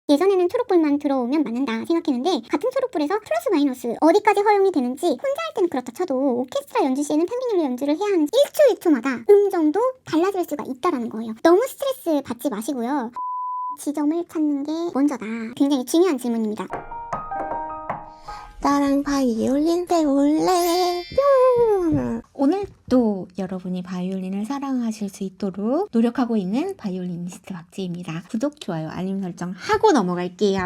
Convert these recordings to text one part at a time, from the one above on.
예전에는 초록불만 들어오면 맞는다 생각했는데 같은 초록불에서 플러스 마이너스 어디까지 허용이 되는지 혼자 할 때는 그렇다 쳐도 오케스트라 연주 시에는 평균율로 연주를 해야 하는지 1초 1초마다 음정도 달라질 수가 있다라는 거예요. 너무 스트레스 받지 마시고요. 지점을 찾는 게 먼저다. 굉장히 중요한 질문입니다. 나랑 바이올린 배울래? 뿅! 오늘도 여러분이 바이올린을 사랑하실 수 있도록 노력하고 있는 바이올리니스트 박지입니다. 구독, 좋아요, 알림 설정 하고 넘어갈게요.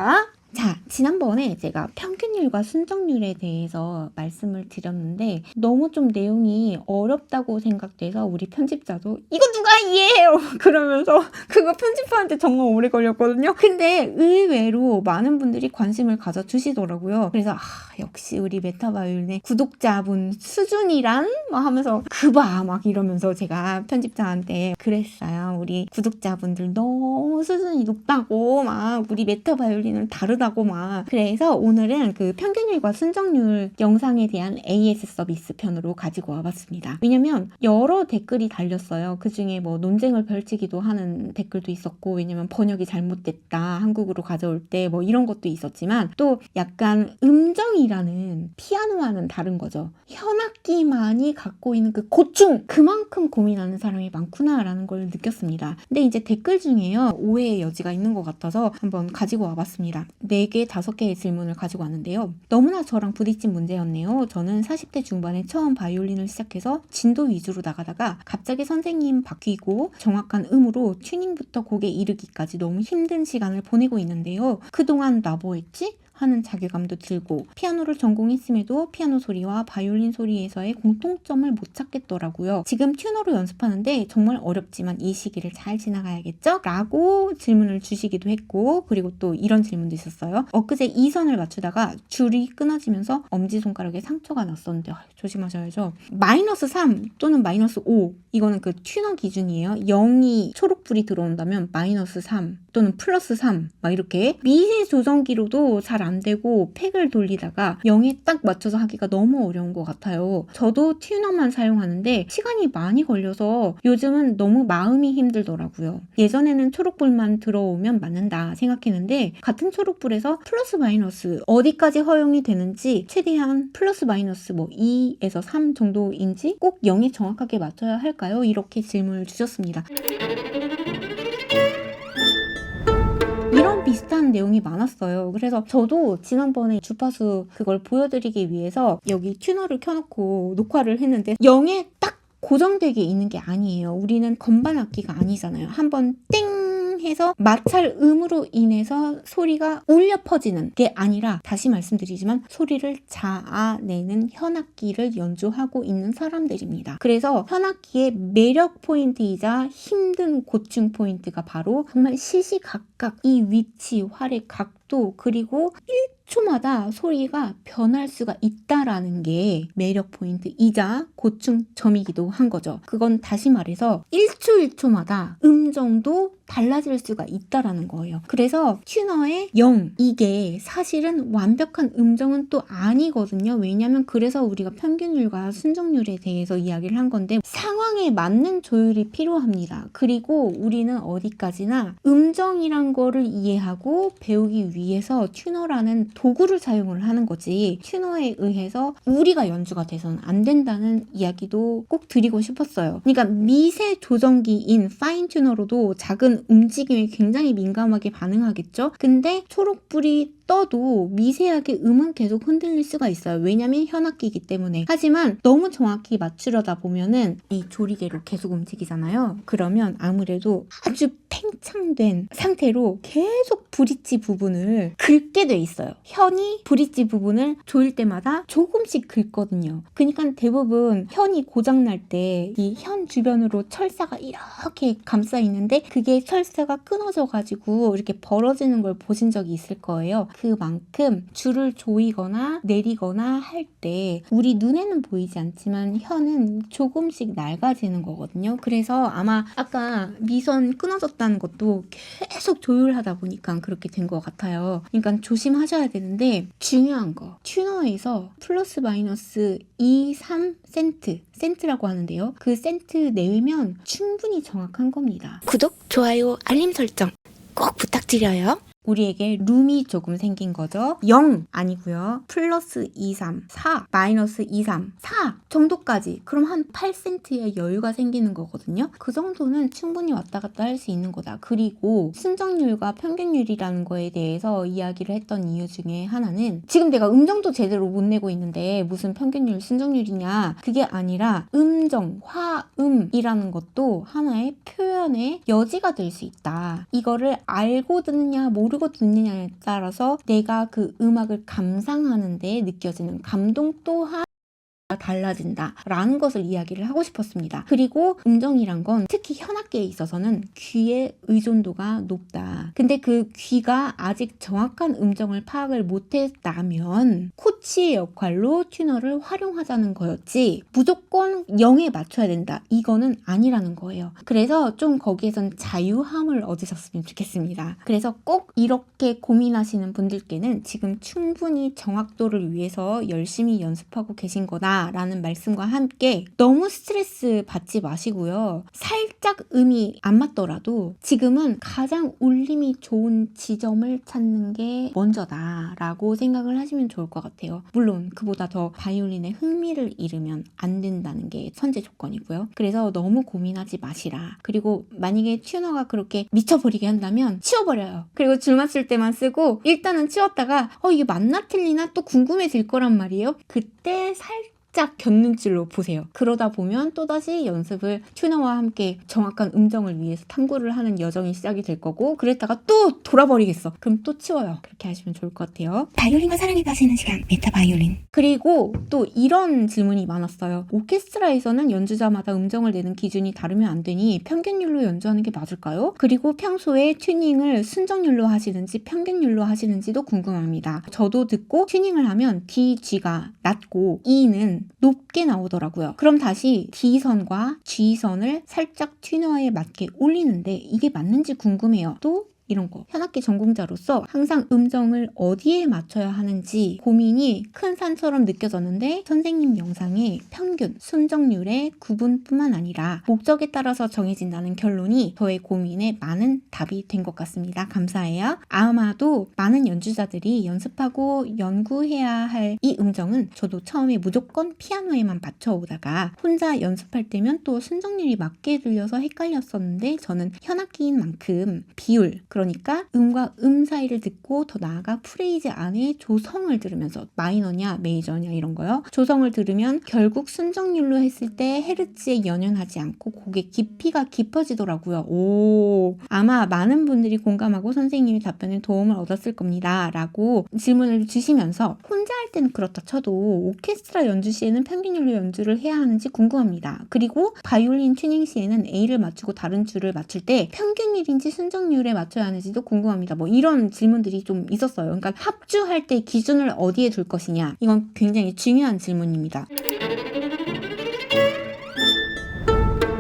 자, 지난번에 제가 평균율과 순정률에 대해서 말씀을 드렸는데 너무 좀 내용이 어렵다고 생각돼서 우리 편집자도 이거 누가 이해해요? 그러면서 그거 편집하는데 정말 오래 걸렸거든요. 근데 의외로 많은 분들이 관심을 가져주시더라고요. 그래서 역시 우리 메타바이올린의 구독자분 수준이란? 막 하면서 그봐 막 이러면서 제가 편집자한테 그랬어요. 우리 구독자분들 너무 수준이 높다고 막 우리 메타바이올린을 다르다고 막. 그래서 오늘은 그 평균율과 순정률 영상에 대한 AS 서비스 편으로 가지고 와봤습니다. 왜냐면 여러 댓글이 달렸어요. 그 중에 뭐 논쟁을 펼치기도 하는 댓글도 있었고, 왜냐면 번역이 잘못됐다 한국으로 가져올 때 뭐 이런 것도 있었지만, 또 약간 음정이라는 피아노와는 다른 거죠. 현악기만이 갖고 있는 그 고충, 그만큼 고민하는 사람이 많구나라는 걸 느꼈습니다. 근데 이제 댓글 중에요, 오해의 여지가 있는 것 같아서 한번 가지고 와봤습니다. 4개, 5개의 질문을 가지고 왔는데요. 너무나 저랑 부딪힌 문제였네요. 저는 40대 중반에 처음 바이올린을 시작해서 진도 위주로 나가다가 갑자기 선생님 바뀌고 정확한 음으로 튜닝부터 곡에 이르기까지 너무 힘든 시간을 보내고 있는데요. 그동안 나 뭐 했지? 하는 자괴감도 들고, 피아노를 전공했음에도 피아노 소리와 바이올린 소리에서의 공통점을 못 찾겠더라고요. 지금 튜너로 연습하는데 정말 어렵지만 이 시기를 잘 지나가야겠죠? 라고 질문을 주시기도 했고, 그리고 또 이런 질문도 있었어요. 엊그제 2선을 맞추다가 줄이 끊어지면서 엄지손가락에 상처가 났었는데 조심하셔야죠. 마이너스 3 또는 마이너스 5, 이거는 그 튜너 기준이에요. 0이 초록불이 들어온다면 마이너스 3 또는 플러스 3 막 이렇게 미세 조정기로도 잘 안 되고 팩을 돌리다가 0에 딱 맞춰서 하기가 너무 어려운 것 같아요. 저도 튜너만 사용하는데 시간이 많이 걸려서 요즘은 너무 마음이 힘들더라고요. 예전에는 초록불만 들어오면 맞는다 생각했는데 같은 초록불에서 플러스 마이너스 어디까지 허용이 되는지, 최대한 플러스 마이너스 뭐 2에서 3 정도인지 꼭 0에 정확하게 맞춰야 할까요? 이렇게 질문을 주셨습니다. 이런 비슷한 내용이 많았어요. 그래서 저도 지난번에 주파수 그걸 보여드리기 위해서 여기 튜너를 켜놓고 녹화를 했는데 0에 딱 고정되게 있는 게 아니에요. 우리는 건반 악기가 아니잖아요. 한번 땡 해서 마찰 음으로 인해서 소리가 울려 퍼지는 게 아니라, 다시 말씀드리지만 소리를 자아내는 현악기를 연주하고 있는 사람들입니다. 그래서 현악기의 매력 포인트이자 힘든 고충 포인트가 바로 정말 시시각각 이 위치, 활의 각도, 그리고 1초마다 소리가 변할 수가 있다라는 게 매력 포인트이자 고충점이기도 한 거죠. 그건 다시 말해서 1초 1초마다 음정도 달라질 수가 있다라는 거예요. 그래서 튜너의 0, 이게 사실은 완벽한 음정은 또 아니거든요. 왜냐면 그래서 우리가 평균율과 순정률에 대해서 이야기를 한 건데, 상황에 맞는 조율이 필요합니다. 그리고 우리는 어디까지나 음정이란 거를 이해하고 배우기 위해서 튜너라는 도구를 사용을 하는 거지, 튜너에 의해서 우리가 연주가 돼서는 안 된다는 이야기도 꼭 드리고 싶었어요. 그러니까 미세 조정기인 파인 튜너로도 작은 움직임에 굉장히 민감하게 반응하겠죠? 근데 초록불이 떠도 미세하게 음은 계속 흔들릴 수가 있어요. 왜냐면 현악기이기 때문에. 하지만 너무 정확히 맞추려다 보면은 이 조리개로 계속 움직이잖아요. 그러면 아무래도 아주 팽창된 상태로 계속 브릿지 부분을 긁게 돼 있어요. 현이 브릿지 부분을 조일 때마다 조금씩 긁거든요. 그러니까 대부분 현이 고장날 때 이 현 주변으로 철사가 이렇게 감싸 있는데 그게 철사가 끊어져 가지고 이렇게 벌어지는 걸 보신 적이 있을 거예요. 그만큼 줄을 조이거나 내리거나 할 때 우리 눈에는 보이지 않지만 현은 조금씩 낡아지는 거거든요. 그래서 아마 아까 미선 끊어졌다는 것도 계속 조율하다 보니까 그렇게 된 것 같아요. 그러니까 조심하셔야 되는데, 중요한 거, 튜너에서 플러스 마이너스 2, 3센트, 센트라고 하는데요. 그 센트 내외면 충분히 정확한 겁니다. 구독, 좋아요, 알림 설정 꼭 부탁드려요. 우리에게 룸이 조금 생긴 거죠. 0 아니고요. 플러스 2, 3, 4, 마이너스 2, 3, 4 정도까지. 그럼 한 8센트의 여유가 생기는 거거든요. 그 정도는 충분히 왔다 갔다 할 수 있는 거다. 그리고 순정률과 평균률이라는 거에 대해서 이야기를 했던 이유 중에 하나는 지금 내가 음정도 제대로 못 내고 있는데 무슨 평균률, 순정률이냐. 그게 아니라 음정, 화음이라는 것도 하나의 표현의 여지가 될 수 있다. 이거를 알고 듣느냐 모르고 듣느냐에 따라서 내가 그 음악을 감상하는데 느껴지는 감동 또한 달라진다 라는 것을 이야기를 하고 싶었습니다. 그리고 음정이란 건 특히 현악기에 있어서는 귀의 의존도가 높다. 근데 그 귀가 아직 정확한 음정을 파악을 못했다면 코치의 역할로 튜너를 활용하자는 거였지 무조건 0에 맞춰야 된다. 이거는 아니라는 거예요. 그래서 좀 거기에선 자유함을 얻으셨으면 좋겠습니다. 그래서 꼭 이렇게 고민하시는 분들께는 지금 충분히 정확도를 위해서 열심히 연습하고 계신 거다 라는 말씀과 함께 너무 스트레스 받지 마시고요. 살짝 음이 안 맞더라도 지금은 가장 울림이 좋은 지점을 찾는 게 먼저다 라고 생각을 하시면 좋을 것 같아요. 물론 그보다 더 바이올린에 흥미를 잃으면 안 된다는 게 선제 조건이고요. 그래서 너무 고민하지 마시라. 그리고 만약에 튜너가 그렇게 미쳐버리게 한다면 치워버려요. 그리고 줄 맞출 때만 쓰고 일단은 치웠다가 이게 맞나 틀리나 또 궁금해질 거란 말이에요. 그때 살짝 곁눈질로 보세요. 그러다 보면 또다시 연습을 튜너와 함께 정확한 음정을 위해서 탐구를 하는 여정이 시작이 될 거고 그랬다가 또 돌아버리겠어. 그럼 또 치워요. 그렇게 하시면 좋을 것 같아요. 바이올린과 사랑에 빠지는 시간 메타 바이올린. 그리고 또 이런 질문이 많았어요. 오케스트라에서는 연주자마다 음정을 내는 기준이 다르면 안 되니 평균율로 연주하는 게 맞을까요? 그리고 평소에 튜닝을 순정률로 하시는지 평균율로 하시는지도 궁금합니다. 저도 듣고 튜닝을 하면 D, G가 낮고 E는 높게 나오더라고요. 그럼 다시 D선과 G선을 살짝 튜너에 맞게 올리는데 이게 맞는지 궁금해요. 또 이런 거. 현악기 전공자로서 항상 음정을 어디에 맞춰야 하는지 고민이 큰 산처럼 느껴졌는데 선생님 영상에 평균, 순정률의 구분뿐만 아니라 목적에 따라서 정해진다는 결론이 저의 고민에 많은 답이 된 것 같습니다. 감사해요. 아마도 많은 연주자들이 연습하고 연구해야 할 이 음정은 저도 처음에 무조건 피아노에만 맞춰오다가 혼자 연습할 때면 또 순정률이 맞게 들려서 헷갈렸었는데 저는 현악기인 만큼 비율, 그러니까 음과 음 사이를 듣고 더 나아가 프레이즈 안에 조성을 들으면서 마이너냐 메이저냐 이런 거요. 조성을 들으면 결국 순정률로 했을 때 헤르츠에 연연하지 않고 곡의 깊이가 깊어지더라고요. 오, 아마 많은 분들이 공감하고 선생님의 답변에 도움을 얻었을 겁니다. 라고 질문을 주시면서 혼자 할 때는 그렇다 쳐도 오케스트라 연주 시에는 평균율로 연주를 해야 하는지 궁금합니다. 그리고 바이올린 튜닝 시에는 A를 맞추고 다른 줄을 맞출 때 평균율인지 순정률에 맞춰야 하는지도 궁금합니다. 뭐 이런 질문들이 좀 있었어요. 그러니까 합주할 때 기준을 어디에 둘 것이냐. 이건 굉장히 중요한 질문입니다.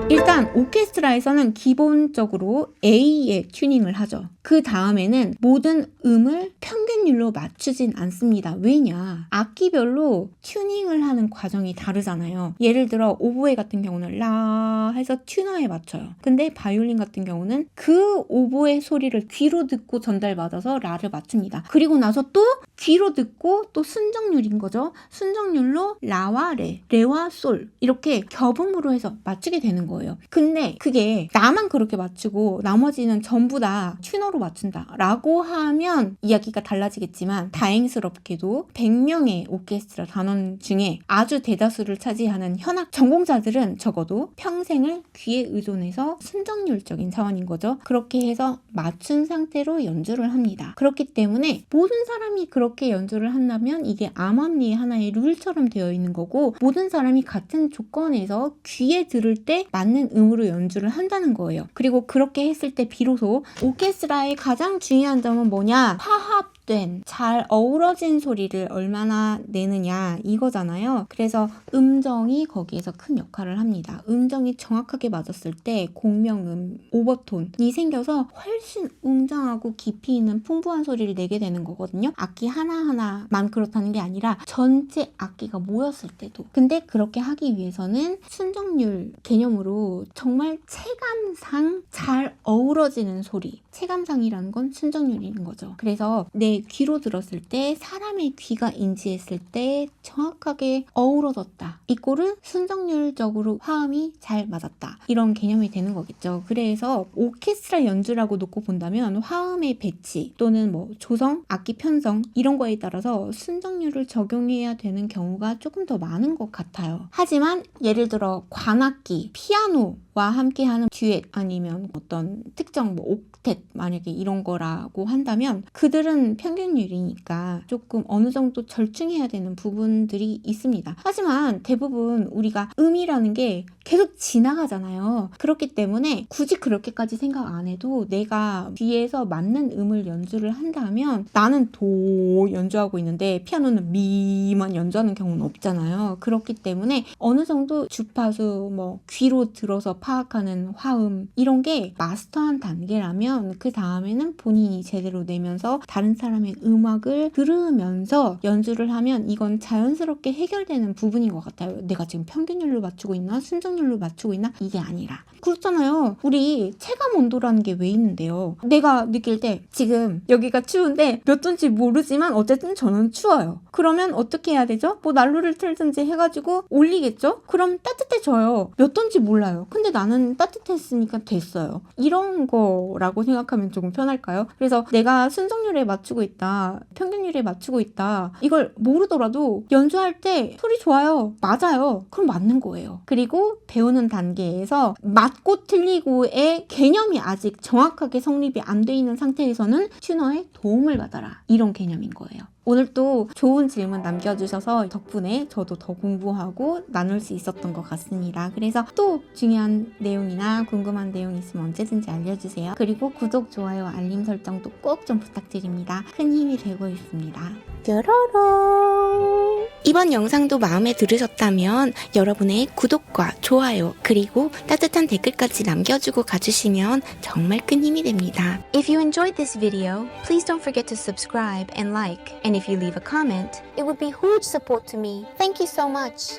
일단 오케스트라에서는 기본적으로 A에 튜닝을 하죠. 그 다음에는 모든 음을 평균율로 맞추진 않습니다. 왜냐? 악기별로 튜닝을 하는 과정이 다르잖아요. 예를 들어 오보에 같은 경우는 라 해서 튜너에 맞춰요. 근데 바이올린 같은 경우는 그 오보의 소리를 귀로 듣고 전달받아서 라를 맞춥니다. 그리고 나서 또 귀로 듣고 또 순정률인 거죠. 순정률로 라와 레와 솔 이렇게 겹음으로 해서 맞추게 되는 거예요. 근데 그게 나만 그렇게 맞추고 나머지는 전부 다 튜너로 맞춘다 라고 하면 이야기가 달라지겠지만 다행스럽게도 100명의 오케스트라 단원 중에 아주 대다수를 차지하는 현악 전공자들은 적어도 평생을 귀에 의존해서 순정률적인 사원인 거죠. 그렇게 해서 맞춘 상태로 연주를 합니다. 그렇기 때문에 모든 사람이 그렇게 연주를 한다면 이게 암암리의 하나의 룰처럼 되어 있는 거고 모든 사람이 같은 조건에서 귀에 들을 때 맞는 음으로 연주를 한다는 거예요. 그리고 그렇게 했을 때 비로소 오케스트라의 가장 중요한 점은 뭐냐? 화합 맞된, 잘 어우러진 소리를 얼마나 내느냐 이거잖아요. 그래서 음정이 거기에서 큰 역할을 합니다. 음정이 정확하게 맞았을 때 공명음, 오버톤이 생겨서 훨씬 웅장하고 깊이 있는 풍부한 소리를 내게 되는 거거든요. 악기 하나하나만 그렇다는 게 아니라 전체 악기가 모였을 때도. 근데 그렇게 하기 위해서는 순정률 개념으로 정말 체감상 잘 어우러지는 소리, 체감상이라는 건 순정률인 거죠. 그래서 내 귀로 들었을 때, 사람의 귀가 인지했을 때 정확하게 어우러졌다, 이꼴은 순정률적으로 화음이 잘 맞았다, 이런 개념이 되는 거겠죠. 그래서 오케스트라 연주라고 놓고 본다면 화음의 배치 또는 뭐 조성, 악기 편성 이런 거에 따라서 순정률을 적용해야 되는 경우가 조금 더 많은 것 같아요. 하지만 예를 들어 관악기, 피아노와 함께하는 듀엣 아니면 어떤 특정 뭐 옥텟 만약에 이런 거라고 한다면 그들은 평균율이니까 조금 어느 정도 절충해야 되는 부분들이 있습니다. 하지만 대부분 우리가 음이라는 게 계속 지나가잖아요. 그렇기 때문에 굳이 그렇게까지 생각 안 해도 내가 귀에서 맞는 음을 연주를 한다면 나는 도 연주하고 있는데 피아노는 미만 연주하는 경우는 없잖아요. 그렇기 때문에 어느 정도 주파수, 뭐 귀로 들어서 파악하는 화음 이런 게 마스터한 단계라면 그 다음에는 본인이 제대로 내면서 다른 사람의 음악을 들으면서 연주를 하면 이건 자연스럽게 해결되는 부분인 것 같아요. 내가 지금 평균율로 맞추고 있나? 순정률로 맞추고 있나? 이게 아니라. 그렇잖아요. 우리 체감 온도라는 게 왜 있는데요. 내가 느낄 때 지금 여기가 추운데 몇 도인지 모르지만 어쨌든 저는 추워요. 그러면 어떻게 해야 되죠? 뭐 난로를 틀든지 해가지고 올리겠죠? 그럼 따뜻해져요. 몇 도인지 몰라요. 근데 나는 따뜻했으니까 됐어요. 이런 거라고 생각하면 조금 편할까요? 그래서 내가 순정률에 맞추고 있다, 평균률에 맞추고 있다, 이걸 모르더라도 연주할 때 소리 좋아요, 맞아요, 그럼 맞는 거예요. 그리고 배우는 단계에서 맞고 틀리고의 개념이 아직 정확하게 성립이 안 돼 있는 상태에서는 튜너의 도움을 받아라, 이런 개념인 거예요. 오늘 또 좋은 질문 남겨주셔서 덕분에 저도 더 공부하고 나눌 수 있었던 것 같습니다. 그래서 또 중요한 내용이나 궁금한 내용 있으면 언제든지 알려주세요. 그리고 구독, 좋아요, 알림 설정도 꼭 좀 부탁드립니다. 큰 힘이 되고 있습니다. 뾰로롱! 이번 영상도 마음에 들으셨다면 여러분의 구독과 좋아요 그리고 따뜻한 댓글까지 남겨주고 가주시면 정말 큰 힘이 됩니다. If you enjoyed this video, please don't forget to subscribe and like. And if you leave a comment, it would be huge support to me. Thank you so much.